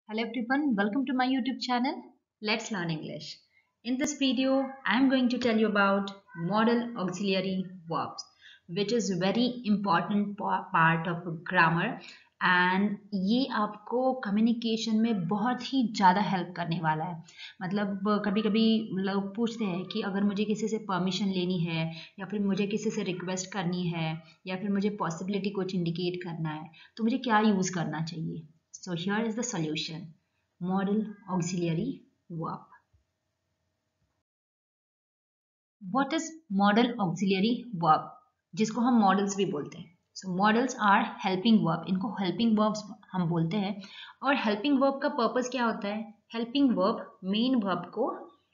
Hello everyone, welcome to my YouTube channel. Let's learn English. In this video, I am going to tell you about modal auxiliary verbs, which is very important part of grammar and ये आपको communication में बहुत ही ज़्यादा help करने वाला है. मतलब कभी कभी लोग पूछते हैं कि अगर मुझे किसी से परमिशन लेनी है या फिर मुझे किसी से रिक्वेस्ट करनी है या फिर मुझे पॉसिबिलिटी कुछ इंडिकेट करना है तो मुझे क्या यूज़ करना चाहिए. So here is the solution. Modal auxiliary verb. What is modal auxiliary verb? जिसको हम modals भी बोलते हैं. So modals are helping verb. इनको helping verbs हम बोलते हैं. और helping verb का purpose क्या होता है? Helping verb main verb को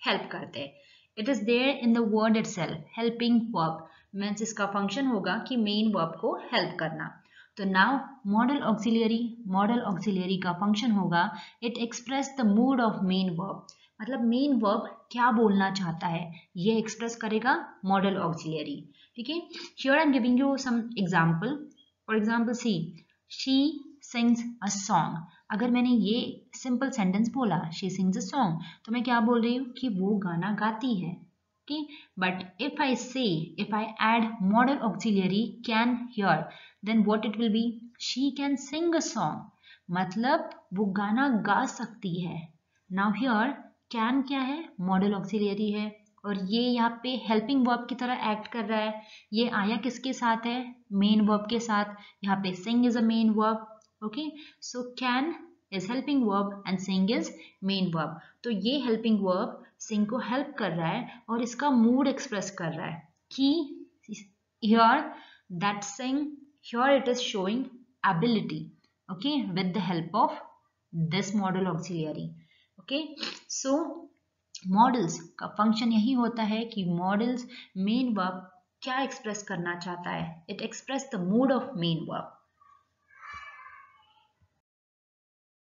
help करते हैं. It is there in the word itself. Helping verb means इसका function होगा कि main verb को help करना. तो नाउ मॉडल ऑक्सिलियरी का फंक्शन होगा it express the mood off main verb. मतलब मेन वर्ब क्या बोलना चाहता है ये एक्सप्रेस करेगा मॉडल ऑक्सिलियरी. ठीक है. Here I am giving you some example. For example see she sings a song. अगर मैंने ये सिंपल सेंटेंस बोला शी सिंग्स अ सॉन्ग तो मैं क्या बोल रही हूँ कि वो गाना गाती है. Okay, but if I add modal auxiliary can here, then what it will be? She can sing a song. मतलब वो गाना गा सकती है. Now here can क्या है? Modal auxiliary है और ये यहाँ पे helping verb की तरह act कर रहा है. ये आया किसके साथ है? Main verb के साथ. यहाँ पे sing is a main verb. Okay, so can is helping verb and sing is main verb. तो ये helping verb सिंग को हेल्प कर रहा है और इसका मूड एक्सप्रेस कर रहा है कि here that sing here it is showing ability. Okay, with the help of this modal auxiliary. Okay, so modals का फंक्शन यही होता है कि modals मेन वर्ब क्या एक्सप्रेस करना चाहता है. It express the mood off main verb.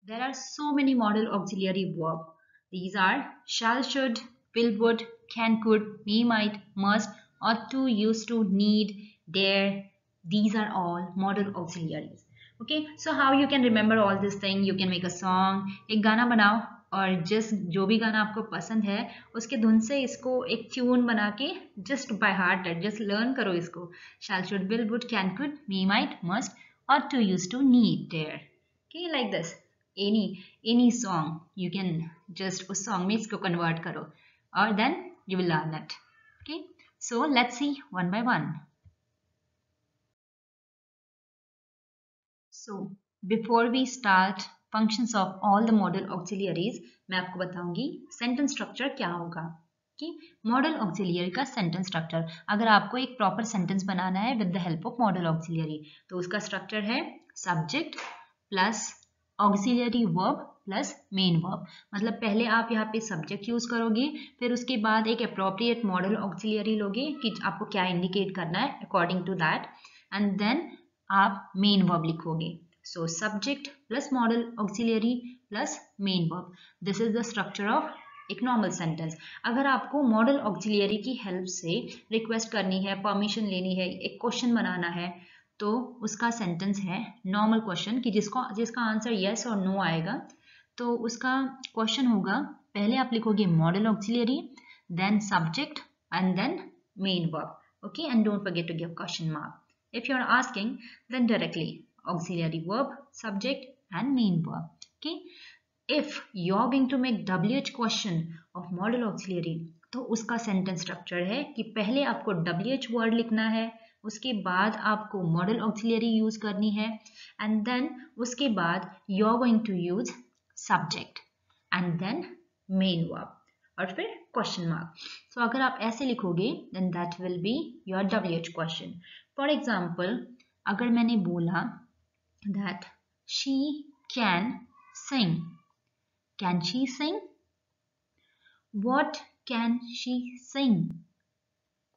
There are so many modal auxiliary verb. These are shall, should, will, would, can, could, may, might, must, ought to, used to, need, dare. These are all modal auxiliaries. Okay, so how you can remember all this thing? You can make a song. एक गाना बनाओ और जो भी गाना आपको पसंद है उसके धुन से इसको एक ट्यून बना के just by heart just learn करो इसको. Shall, should, will, would, can, could, may, might, must, ought to, used to, need, dare. Okay, like this. any song you can just उस song में इसको convert करो और then you will learn it. Okay, so let's see one by one. So before we start functions of all the modal auxiliaries मैं आपको बताऊंगी sentence structure क्या होगा. कि मॉडल ऑक्सिलियरी का सेंटेंस स्ट्रक्चर. अगर आपको एक प्रॉपर सेंटेंस बनाना है with the help of model auxiliary तो उसका स्ट्रक्चर है subject plus auxiliary verb plus main verb. मतलब पहले आप यहाँ पे सब्जेक्ट यूज करोगे फिर उसके बाद एक अप्रोप्रिएट मॉडल ऑक्सिलियरी लोगे कि आपको क्या इंडिकेट करना है according to that and then आप मेन वर्ब लिखोगे. So subject plus modal auxiliary plus main verb. This is the structure of एक नॉर्मल सेंटेंस. अगर आपको मॉडल ऑक्सिलियरी की हेल्प से रिक्वेस्ट करनी है परमिशन लेनी है एक क्वेश्चन बनाना है तो उसका सेंटेंस है नॉर्मल क्वेश्चन कि जिसका आंसर यस और नो आएगा. तो उसका क्वेश्चन होगा पहले आप लिखोगे modal auxiliary then subject and then main verb. Okay, and don't forget to give question mark. If you are asking then directly auxiliary verb subject and main verb. Okay, if you are going to make WH question of model auxiliary तो उसका sentence structure है कि पहले आपको WH word लिखना है उसके बाद आपको मॉडल ऑक्सिलियरी यूज करनी है एंड देन उसके बाद you are going to use subject and then main verb और फिर क्वेश्चन मार्क. सो अगर आप ऐसे लिखोगे then that will be your WH question. For example अगर मैंने बोला that she can sing. Can she sing? What can she sing?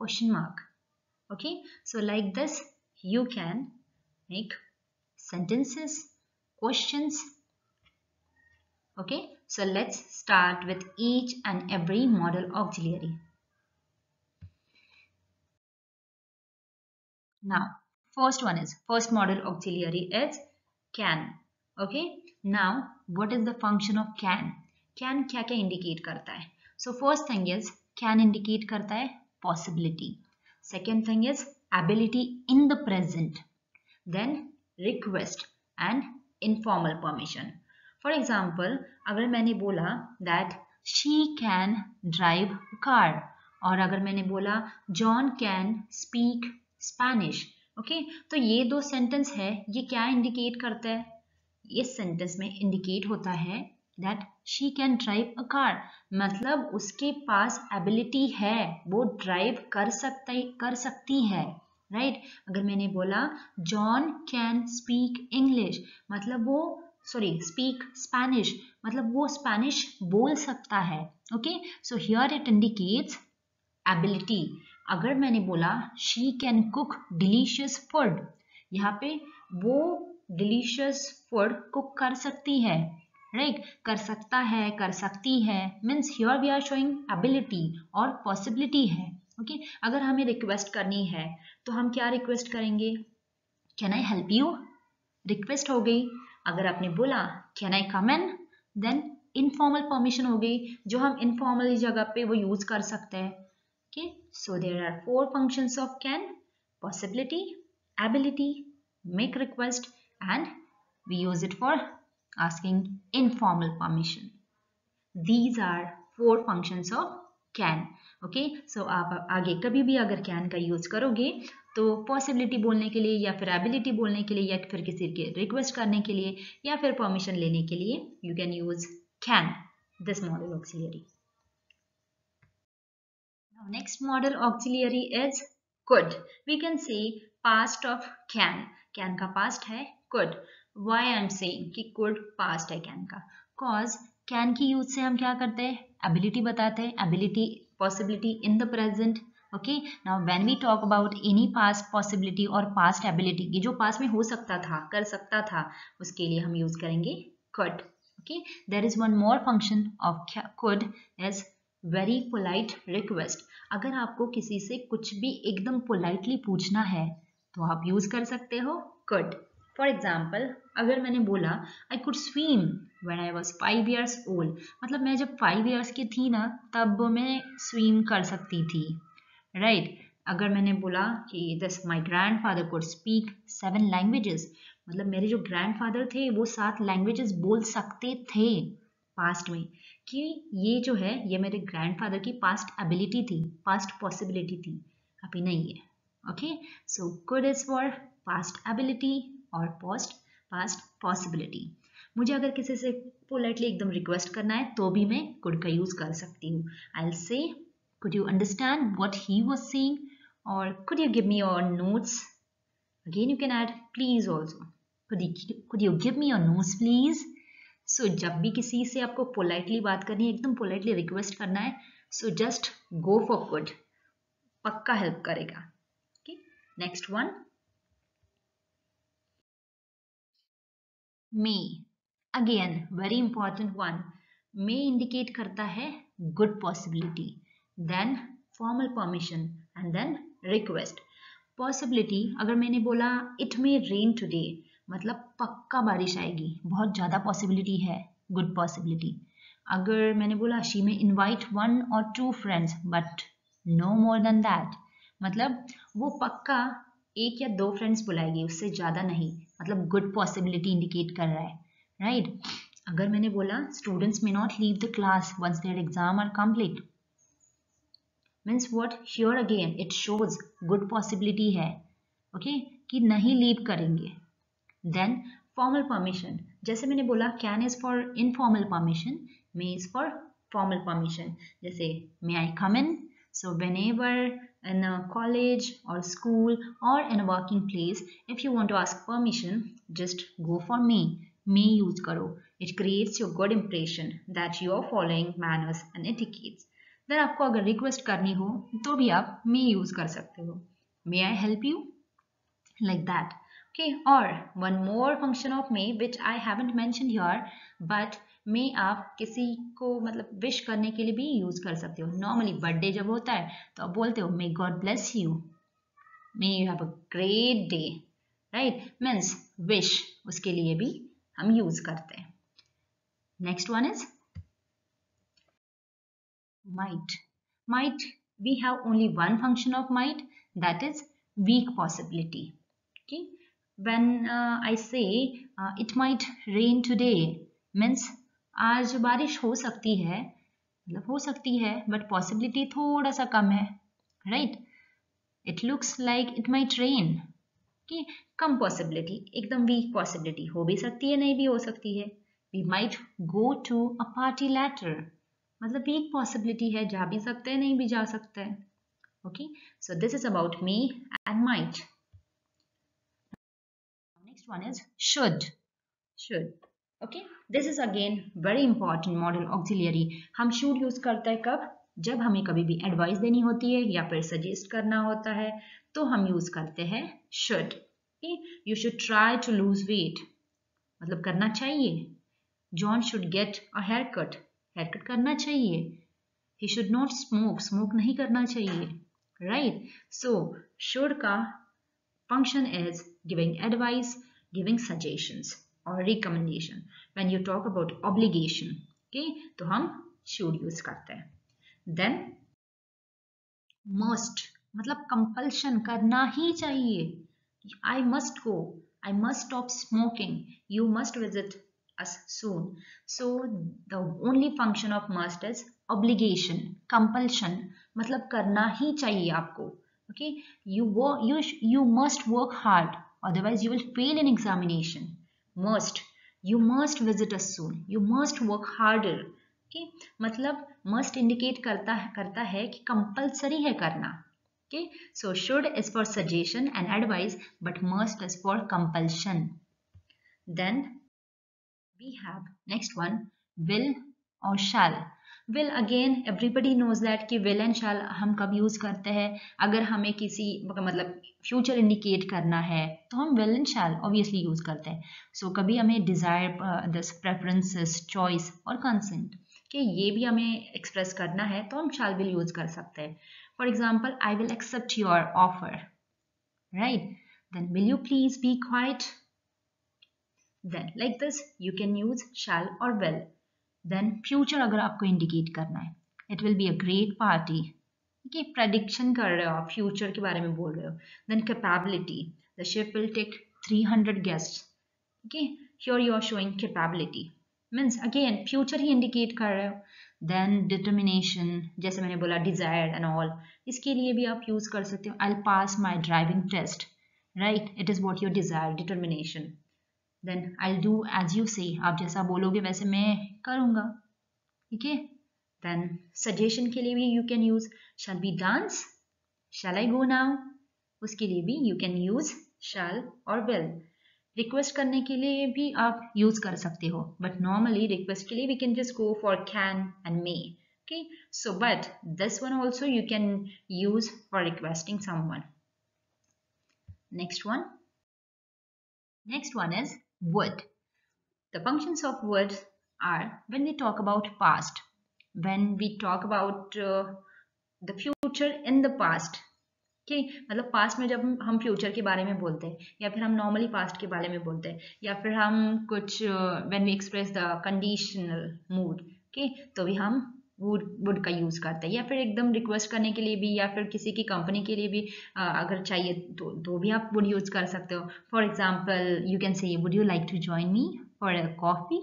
Question mark. Okay, so like this you can make sentences, questions. Okay, so let's start with each and every modal auxiliary. Now, first model auxiliary is can. Okay, now what is the function of can? Can क्या क्या indicate करता है? So first thing is can indicate करता है possibility. Second thing is ability in the present. Then request and informal permission. For example, अगर मैंने बोला that she can drive car, और अगर मैंने बोला John can speak Spanish, okay, तो ये दो सेंटेंस है, ये क्या इंडिकेट करता है? इस सेंटेंस में इंडिकेट होता है that she can drive a car, मतलब उसके पास एबिलिटी है, वो ड्राइव कर सकती है, राइट? अगर मैंने बोला जॉन कैन स्पीक इंग्लिश, मतलब वो स्पीक स्पेनिश, मतलब वो स्पेनिश बोल सकता है. Okay, so here it indicates ability. अगर मैंने बोला she can cook delicious food, यहाँ पे वो डिलीशियस फूड कुक कर सकती है, राइट? कर सकता है, कर सकती है, means here we are showing ability और पॉसिबिलिटी है. ओके, अगर हमें रिक्वेस्ट करनी है तो हम क्या रिक्वेस्ट करेंगे? Can I help you? Request हो गई. अगर आपने बोला can I come in, then informal permission हो गई, जो हम इनफॉर्मल जगह पे वो यूज कर सकते हैं. Okay, so there are 4 functions of can: possibility, ability, make request, and we use it for asking informal permission. These are 4 functions of can. Okay, so आप आगे कभी भी अगर can का यूज करोगे तो possibility बोलने के लिए या फिर ability बोलने के लिए या फिर किसी के request करने के लिए या फिर permission लेने के लिए you can use can, this model auxiliary. Next model auxiliary is could. We can say past of can. Can का past है could. Why I am saying कि could past है can का? Cause can की use से हम क्या करते हैं? Ability बताते हैं. Ability, possibility in the present. Okay. Now when we talk about any past possibility or past ability, ये जो past में हो सकता था, कर सकता था, उसके लिए हम यूज करेंगे could. Okay. There is one more function of could is very polite request. अगर आपको किसी से कुछ भी एकदम पोलाइटली पूछना है तो आप यूज कर सकते हो could. फॉर एग्जाम्पल, अगर मैंने बोला I could swim when I was 5 years old, मतलब मैं जब 5 years की थी ना तब मैं स्विम कर सकती थी, राइट? अगर मैंने बोला कि this my grand father could speak 7 languages, मतलब मेरे जो ग्रैंडफादर थे वो 7 लैंग्वेजेस बोल सकते थे पास्ट में, कि ये जो है ये मेरे ग्रैंडफादर की पास्ट एबिलिटी थी, पास्ट पॉसिबिलिटी थी, अभी नहीं है. Okay, so could is for past ability और पास्ट पॉसिबिलिटी. मुझे अगर किसी से पोलाइटली एकदम रिक्वेस्ट करना है तो भी मैं कुड का यूज कर सकती हूँ. I will say could you understand what he was saying, और could you give me your notes. Again you can add please also. could you give me your notes please. So जब भी किसी से आपको politely बात करनी है, एकदम पोलाइटली रिक्वेस्ट करना है, so just go for could, पक्का हेल्प करेगा. Okay, next one may. Again very important one. May indicate करता है good possibility, then formal permission and then request. Possibility, अगर मैंने बोला इट मे रेन टुडे, मतलब पक्का बारिश आएगी, बहुत ज़्यादा पॉसिबिलिटी है, गुड पॉसिबिलिटी. अगर मैंने बोला she may invite 1 or 2 friends but no more than that, मतलब वो पक्का 1 या 2 फ्रेंड्स बुलाएगी, उससे ज़्यादा नहीं, मतलब गुड पॉसिबिलिटी इंडिकेट कर रहा है, राइट? अगर मैंने बोला students may not leave the class once their exam are complete, means what, here again it shows good possibility है, ओके, कि नहीं लीव करेंगे. देन फॉर्मल परमिशन, जैसे मैंने बोला can is for informal permission, may is for formal permission. जैसे may I come in, so whenever in a college or school or in a working place, if you want to ask permission, just go for may use karo. It creates your good impression that you are following manners and etiquettes. then आपको अगर request करनी हो तो भी आप may use कर सकते हो. may I help you, like that. Okay, or one more function of may which I haven't mentioned here, but may आप किसी को मतलब विश करने के लिए भी यूज कर सकते हो. नॉर्मली बर्थडे जब होता है तो आप बोलते हो may God bless you, may you have a great day, right? Means wish, उसके लिए भी हम यूज करते हैं. Next one is might. Might, we have only one function of might, that is weak possibility. Okay, when I say it might rain today means आज बारिश हो सकती है, मतलब हो सकती है, बट पॉसिबिलिटी थोड़ा सा कम है, right. It looks like it might rain, कि कम पॉसिबिलिटी, एकदम वीक पॉसिबिलिटी, हो भी सकती है नहीं भी हो सकती है. We might go to a party later, मतलब वीक पॉसिबिलिटी है, जा भी सकते हैं नहीं भी जा सकते हैं. Okay, so this is about me and might. Next one is should. Should, okay, this is again very important model auxiliary. हम शुड यूज करते हैं कब, जब हमें कभी भी एडवाइस देनी होती है या फिर सजेस्ट करना होता है तो हम यूज करते हैं should. You should try to lose weight, मतलब करना चाहिए. John should get a haircut, haircut करना चाहिए. He should not smoke, smoke नहीं करना चाहिए, राइट. सो शुड का function is giving advice, giving suggestions or recommendation. When you talk about obligation, okay, तो हम should use करते हैं. Then must, मतलब compulsion, करना ही चाहिए. I must go, I must stop smoking, you must visit us soon. So the only function of must is obligation, compulsion, मतलब करना ही चाहिए आपको. Okay, you must work hard, otherwise you will fail in examination. Must, you must visit us soon, you must work harder. Okay, मतलब must indicate करता है कि compulsory है करना. Okay, so should is for suggestion and advice, but must is for compulsion. Then we have next one, will or shall. will, again everybody knows that कि will and shall हम कब use करते हैं, अगर हमें किसी मतलब फ्यूचर इंडिकेट करना है तो हम will and shall obviously use करते हैं. so, कभी हमें डिजायर, दिस प्रेफरेंसेस, चॉइस और कंसेंट कि ये भी हमें एक्सप्रेस करना है तो हम shall will यूज कर सकते हैं. For example, I will accept your offer, right? then will you please be quiet? then like this you can use shall or will. then future अगर आपको इंडिकेट करना है, it will be a great party, कि prediction कर रहे हो आप, future के बारे में बोल रहे हो. then capability, the ship will take 300 guests. okay, here you are showing capability, means again future he indicate कर रहे हो. then determination, जैसे मैंने बोला desire and all, इसके लिए भी आप use कर सकते हो. I'll pass my driving test, right? it is what your desire, determination. then I'll do as you say, आप जैसा बोलोगे वैसे मैं करूँगा. ठीक है. then suggestion के लिए भी you can use shall we dance, shall I go now, उसके लिए भी you can use shall और will. रिक्वेस्ट करने के लिए भी आप यूज कर सकते हो, बट नॉर्मली रिक्वेस्ट के लिए we can just go for can and may. okay, so but this one also you can use for requesting someone. Next one is would. The functions of would are when we talk about past, when we talk about the future in the past. okay, मतलब past में जब हम future के बारे में बोलते हैं या फिर हम नॉर्मली पास्ट के बारे में बोलते हैं या फिर हम कुछ when we express the conditional mood, okay, तो भी हम वुड का यूज करते हैं. या फिर एकदम रिक्वेस्ट करने के लिए भी या फिर किसी की कंपनी के लिए भी अगर चाहिए तो भी आप वुड यूज कर सकते हो. For example you can say would you like to join me for a coffee.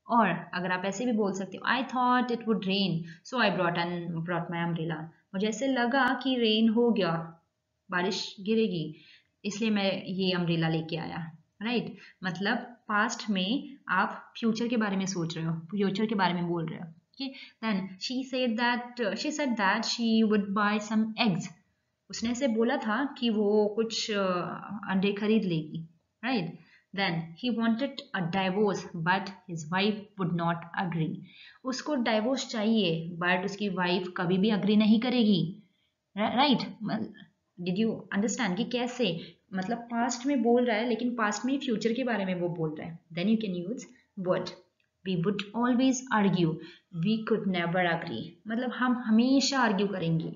और अगर आप ऐसे भी बोल सकते हो, I thought it would rain so I brought my umbrella. मुझे ऐसे लगा कि रेन हो गया, बारिश गिरेगी, इसलिए मैं ये अम्ब्रेला लेके आया, राइट. मतलब पास्ट में आप फ्यूचर के बारे में सोच रहे हो, फ्यूचर के बारे में बोल रहे हो. then she said that she would buy some eggs. उसने ऐसे बोला था कि वो कुछ अंडे खरीद लेगी, right. then he wanted a divorce but his wife would not agree. उसको डाइवोर्स चाहिए बट उसकी वाइफ कभी भी अग्री नहीं करेगी, राइट. डिड यू अंडरस्टैंड कि कैसे, मतलब पास्ट में बोल रहा है लेकिन पास्ट में फ्यूचर के बारे में वो बोल रहा है. then you can use would. we would always argue, we could never agree, मतलब हम हमेशा आर्ग्यू करेंगे,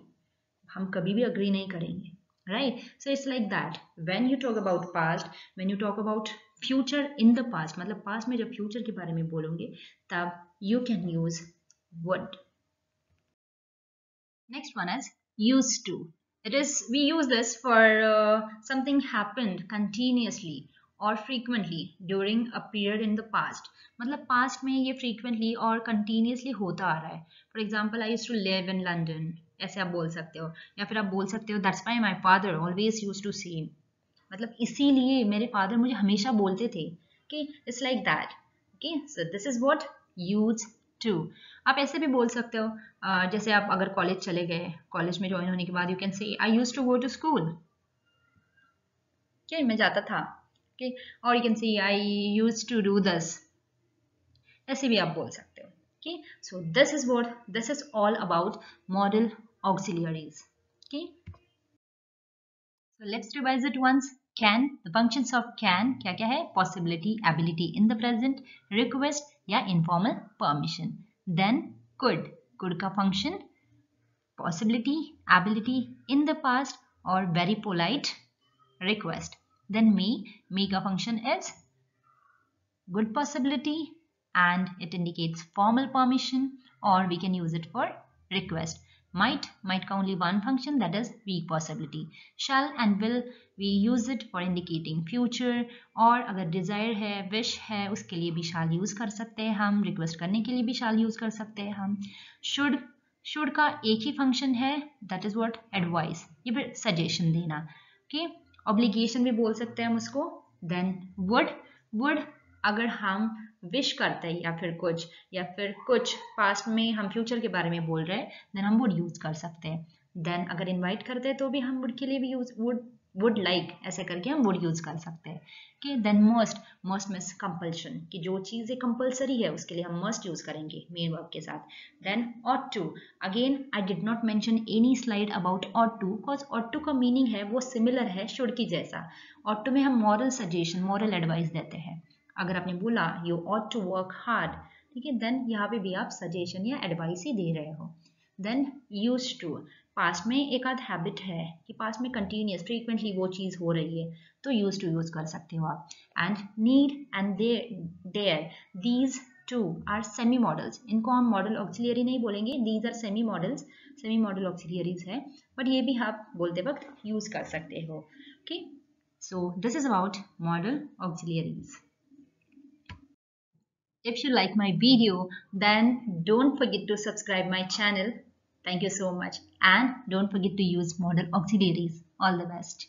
हम कभी भी अग्री नहीं करेंगे, right. so it's like that when you talk about past, when you talk about future in the past मतलब पास्ट में जब फ्यूचर के बारे में बोलोगे तब you can use would. Next one is used to. It is we use this for something happened continuously or frequently during a period in the past. मतलब past में ये frequently और continuously होता आ रहा है. For example, I used to live in London. ऐसे आप बोल सकते हो या फिर आप बोल सकते हो that's why my father always used to say. मतलब इसीलिए मेरे फादर मुझे हमेशा बोलते थे कि it's like that. Okay, so this is what use to. आप ऐसे भी बोल सकते हो जैसे आप अगर कॉलेज चले गए, कॉलेज में ज्वाइन होने के बाद you can say I used to go to school. क्या मैं जाता था. ओके, और you can say I used to do this. ऐसे भी आप बोल सकते हो. Okay, so this is what this is all about modal auxiliaries. Okay, so let's revise it once. Can, the functions of can क्या क्या है? Possibility, ability in the present, request या informal permission. Then could, could का function possibility, ability in the past or very polite request. Then may का function is good possibility and it indicates formal permission or we can use it for request. Might का only one function, that is weak possibility. Shall and will we use it for indicating future, और अगर desire है, wish है, उसके लिए भी shall use कर सकते हैं हम, request करने के लिए भी shall use कर सकते हैं हम. should का एक ही function है, that is what advice, ये फिर suggestion देना. okay, obligation भी बोल सकते हैं हम उसको. then would अगर हम विश करते हैं या फिर कुछ पास्ट में हम फ्यूचर के बारे में बोल रहे हैं देन हम वुड यूज कर सकते हैं. देन अगर इनवाइट करते हैं तो भी हम वुड के लिए भी यूज वुड लाइक ऐसे करके हम वुड यूज कर सकते हैं. कि देन मस्ट मींस कंपल्शन कि जो चीज़ें कंपलसरी है उसके लिए हम मस्ट यूज करेंगे मेन वर्ब के साथ. Then ought to. Again I did not mention any slide about ought to because ought to का मीनिंग है वो सिमिलर है शुड की जैसा. ऑट टू में हम मॉरल सजेशन मॉरल एडवाइस देते हैं. अगर आपने बोला you ought to work hard, ठीक है, देन यहाँ पे भी आप सजेशन या एडवाइस ही दे रहे हो. देन यूज टू, पास्ट में एक आध हैबिट है कि पास्ट में कंटिन्यूस फ्रीक्वेंटली वो चीज़ हो रही है तो यूज टू यूज कर सकते हो आप. And need and there these two are semi modals. इनको हम मॉडल ऑक्सिलियरी नहीं बोलेंगे, these are semi modals, semi modal auxiliaries है, बट ये भी आप बोलते वक्त यूज कर सकते हो. Okay, so this is about modal auxiliaries. If you like my video, then don't forget to subscribe my channel. Thank you so much. And don't forget to use model auxiliaries. All the best.